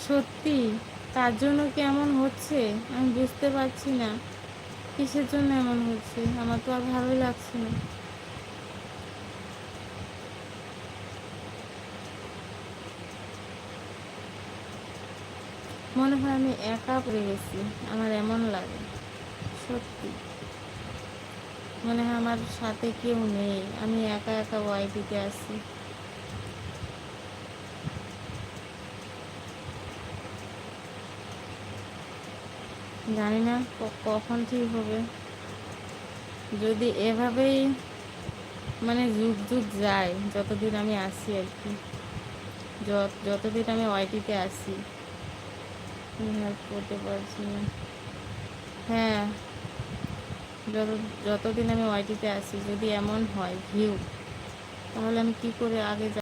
সত্যি তার জন্য কি এমন হচ্ছে? আমি বুঝতে পারছি না কিসের জন্য এমন হচ্ছে। আমার তো আর ভালোই লাগছে না। মনে হয় আমি একা পড়ে গেছি, আমার এমন লাগে। সত্যি মনে হয় আমার সাথে কেউ নেই, আমি একা একা ওয়াইটিতে আছি। জানি না কখন ঠিক হবে। যদি এভাবেই মানে যুগ যুগ যায়, যতদিন আমি আসি আর কি, যতদিন আমি ওয়াইটিতে আসি, আমি হেল্প করতে পারছি না। হ্যাঁ, যত যতদিন আমি ওয়াইটিতে আসি যদি এমন হয় ভিউ, তাহলে আমি কি করে আগে